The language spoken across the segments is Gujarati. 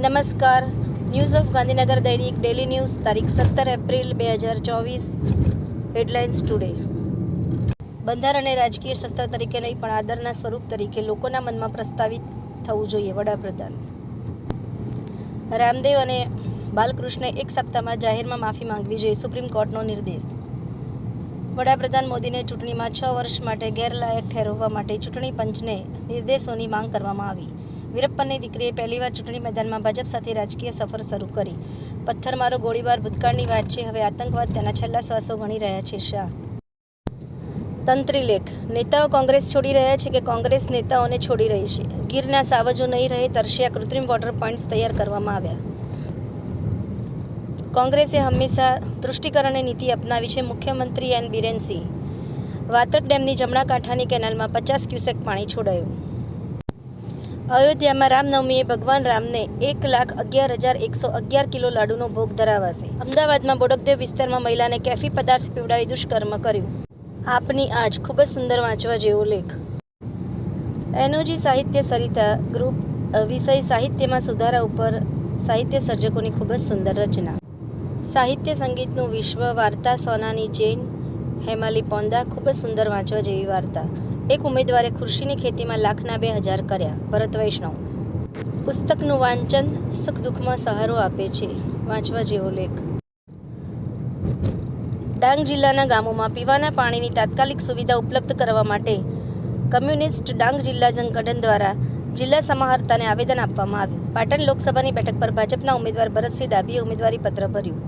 નમસ્કાર. ન્યૂઝ ઓફ ગાંધીનગર દૈનિક ડેલી ન્યૂઝ તારીખ 17 એપ્રિલ 2024. Headlines today. બંધારણ અને રાજકીય શસ્ત્ર તરીકે નહીં પણ આદરના સ્વરૂપ તરીકે લોકોના મનમાં પ્રસ્તાવિત થવું જોઈએ. વડાપ્રધાન રામદેવ અને બાલકૃષ્ણે એક સપ્તાહમાં જાહેરમાં માફી માંગવી જોઈએ. સુપ્રીમ કોર્ટનો નિર્દેશ. વડાપ્રધાન મોદીને ચૂંટણીમાં 6 વર્ષ માટે ગેરલાયક ઠેરવવા માટે ચૂંટણી પંચને નિર્દેશોની માંગ કરવામાં આવી. વીરપ્પનની દીકરીએ પહેલીવાર ચૂંટણી મેદાનમાં ભાજપ સાથે રાજકીય સફર શરૂ કરી. પથ્થરમારો, ગોળીબાર ભૂતકાળની વાત છે. હવે આતંકવાદ તેના છેલ્લા શ્વાસો ગણી રહ્યા છે. શાહ. તંત્રીલેખ. નેતાઓ કોંગ્રેસ છોડી રહ્યા છે કે કોંગ્રેસ નેતાઓને છોડી રહી છે? ગીરના સાવજો નહીં રહે તરસ્યા કૃત્રિમ વોટર પોઇન્ટ્સ તૈયાર કરવામાં આવ્યા. કોંગ્રેસે હંમેશા તૃષ્ટિકરણની નીતિ અપનાવી છે. મુખ્યમંત્રી એન બિરેનસિંહ. વાતક ડેમની જમણા કાંઠાની કેનાલમાં 50 ક્યુસેક પાણી છોડાયું. અયોધ્યામાં રામનવમીએ ભગવાન રામને 1,11,111 કિલો લાડુનો ભોગ ધરાવાશે. અમદાવાદમાં બોડકદેવ વિસ્તારમાં મહિલાને કેફી પદાર્થ પીવડાવી દુષ્કર્મ કર્યું. આપની આજ ખૂબ જ સુંદર વાંચવા જેવો લેખ. એનઓજી સાહિત્ય સરિતા ગ્રુપ વિષય સાહિત્યમાં સુધારા ઉપર સાહિત્ય સર્જકોની ખૂબ જ સુંદર રચના. સાહિત્ય સંગીતનું વિશ્વ. વાર્તા સોનાની ચેન. હેમાલી પોંદા. ખૂબ જ સુંદર વાંચવા જેવી વાર્તા. એક ઉમેદવારે ખુરશીની ખેતીમાં લાખના 2,000 કર્યા. ભરત વૈષ્ણવ. પુસ્તકનું વાંચન સુખ દુઃખમાં સહારો આપે છે. વાંચવા જેવો લેખ. ડાંગ જિલ્લાના ગામોમાં પીવાના પાણીની તાત્કાલિક સુવિધા ઉપલબ્ધ કરવા માટે કમ્યુનિસ્ટ ડાંગ જિલ્લા સંગઠન દ્વારા જિલ્લા સમાહર્તાને આવેદન આપવામાં આવ્યું. પાટણ લોકસભાની બેઠક પર ભાજપના ઉમેદવાર ભરતસિંહ ડાભીએ ઉમેદવારી પત્ર ભર્યું.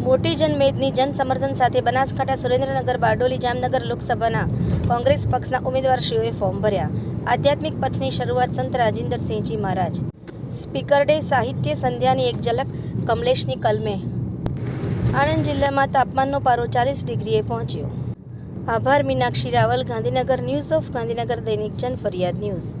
મોટી જનમેદની જન સમર્થન સાથે બનાસકાંઠા, સુરેન્દ્રનગર, બારડોલી, જામનગર લોકસભાના કોંગ્રેસ પક્ષના ઉમેદવારશ્રીઓએ ફોર્મ ભર્યા. આધ્યાત્મિક પથની શરૂઆત સંત રાજિંદરસિંહજી મહારાજ. Speaker day. સાહિત્ય સંધ્યાની એક ઝલક કમલેશની કલમે. આણંદ જિલ્લામાં તાપમાનનો પારો 40 ડિગ્રીએ પહોંચ્યો. આભાર. મીનાક્ષી રાવલ, ગાંધીનગર. ન્યૂઝ ઓફ ગાંધીનગર દૈનિક જન ફરિયાદ ન્યૂઝ.